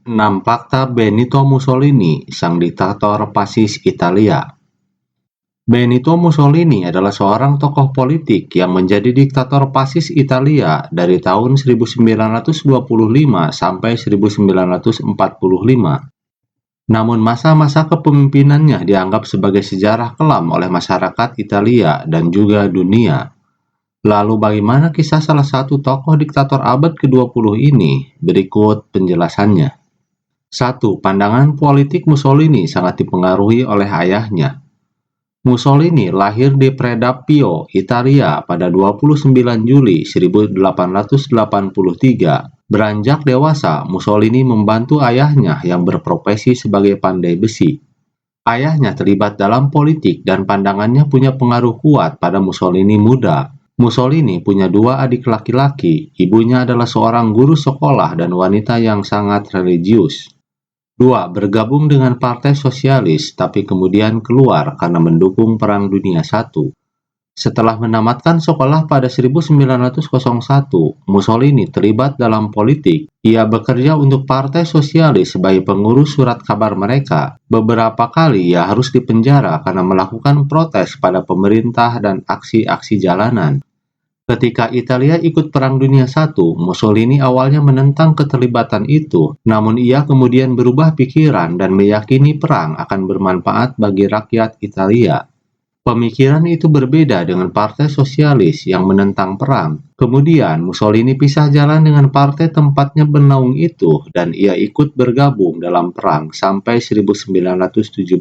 6 Fakta Benito Mussolini, sang diktator fasis Italia. Benito Mussolini adalah seorang tokoh politik yang menjadi diktator fasis Italia dari tahun 1925 sampai 1945. Namun masa-masa kepemimpinannya dianggap sebagai sejarah kelam oleh masyarakat Italia dan juga dunia. Lalu bagaimana kisah salah satu tokoh diktator abad ke-20 ini? Berikut penjelasannya. 1. Pandangan politik Mussolini sangat dipengaruhi oleh ayahnya. Mussolini lahir di Predappio, Italia pada 29 Juli 1883. Beranjak dewasa, Mussolini membantu ayahnya yang berprofesi sebagai pandai besi. Ayahnya terlibat dalam politik dan pandangannya punya pengaruh kuat pada Mussolini muda. Mussolini punya 2 adik laki-laki. Ibunya adalah seorang guru sekolah dan wanita yang sangat religius. 2. Bergabung dengan Partai Sosialis, tapi kemudian keluar karena mendukung Perang Dunia I. Setelah menamatkan sekolah pada 1901, Mussolini terlibat dalam politik. Ia bekerja untuk Partai Sosialis sebagai pengurus surat kabar mereka. Beberapa kali ia harus dipenjara karena melakukan protes pada pemerintah dan aksi-aksi jalanan. Ketika Italia ikut Perang Dunia I, Mussolini awalnya menentang keterlibatan itu, namun ia kemudian berubah pikiran dan meyakini perang akan bermanfaat bagi rakyat Italia. Pemikiran itu berbeda dengan Partai Sosialis yang menentang perang. Kemudian Mussolini pisah jalan dengan partai tempatnya bernaung itu dan ia ikut bergabung dalam perang sampai 1917.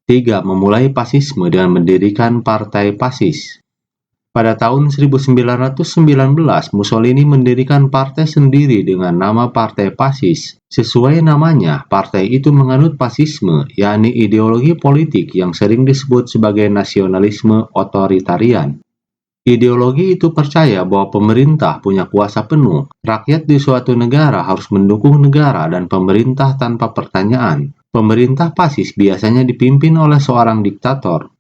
3. Memulai fasisme dengan mendirikan Partai Fasis. Pada tahun 1919, Mussolini mendirikan partai sendiri dengan nama Partai Fasis. Sesuai namanya, partai itu menganut fasisme, yakni ideologi politik yang sering disebut sebagai nasionalisme otoritarian. Ideologi itu percaya bahwa pemerintah punya kuasa penuh. Rakyat di suatu negara harus mendukung negara dan pemerintah tanpa pertanyaan. Pemerintah fasis biasanya dipimpin oleh seorang diktator.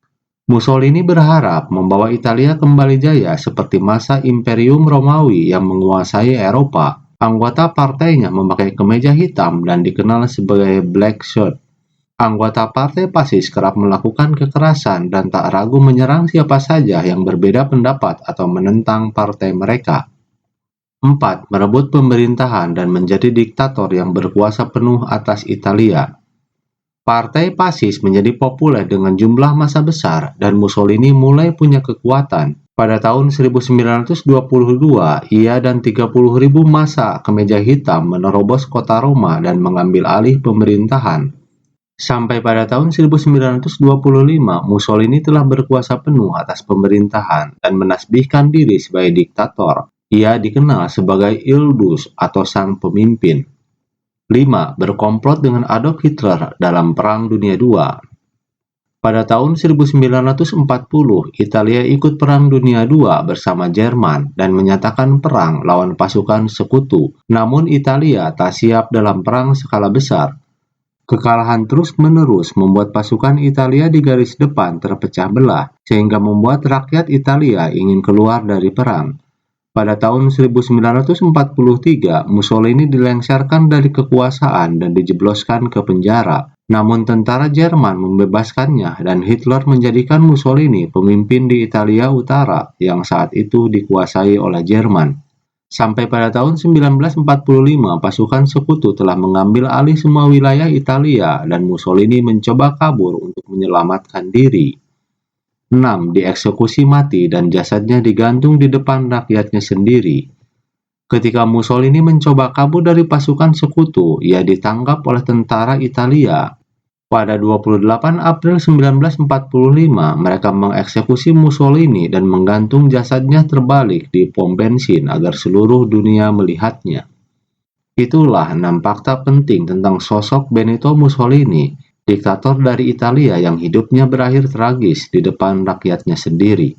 Mussolini berharap membawa Italia kembali jaya seperti masa Imperium Romawi yang menguasai Eropa. Anggota partainya memakai kemeja hitam dan dikenal sebagai Black Shirt. Anggota partai fasis kerap melakukan kekerasan dan tak ragu menyerang siapa saja yang berbeda pendapat atau menentang partai mereka. 4. Merebut pemerintahan dan menjadi diktator yang berkuasa penuh atas Italia. Partai fasis menjadi populer dengan jumlah massa besar dan Mussolini mulai punya kekuatan. Pada tahun 1922, ia dan 30.000 massa kemeja hitam menerobos kota Roma dan mengambil alih pemerintahan. Sampai pada tahun 1925, Mussolini telah berkuasa penuh atas pemerintahan dan menasbihkan diri sebagai diktator. Ia dikenal sebagai Il Duce atau sang pemimpin. 5. Berkomplot dengan Adolf Hitler dalam Perang Dunia II. Pada tahun 1940, Italia ikut Perang Dunia II bersama Jerman dan menyatakan perang lawan pasukan sekutu. Namun Italia tak siap dalam perang skala besar. Kekalahan terus-menerus membuat pasukan Italia di garis depan terpecah belah, sehingga membuat rakyat Italia ingin keluar dari perang. Pada tahun 1943, Mussolini dilengsarkan dari kekuasaan dan dijebloskan ke penjara. Namun tentara Jerman membebaskannya dan Hitler menjadikan Mussolini pemimpin di Italia Utara yang saat itu dikuasai oleh Jerman. Sampai pada tahun 1945, pasukan sekutu telah mengambil alih semua wilayah Italia dan Mussolini mencoba kabur untuk menyelamatkan diri. 6. Dieksekusi mati dan jasadnya digantung di depan rakyatnya sendiri. Ketika Mussolini mencoba kabur dari pasukan sekutu, ia ditangkap oleh tentara Italia. Pada 28 April 1945, mereka mengeksekusi Mussolini dan menggantung jasadnya terbalik di pom bensin agar seluruh dunia melihatnya. Itulah 6 fakta penting tentang sosok Benito Mussolini, diktator dari Italia yang hidupnya berakhir tragis di depan rakyatnya sendiri.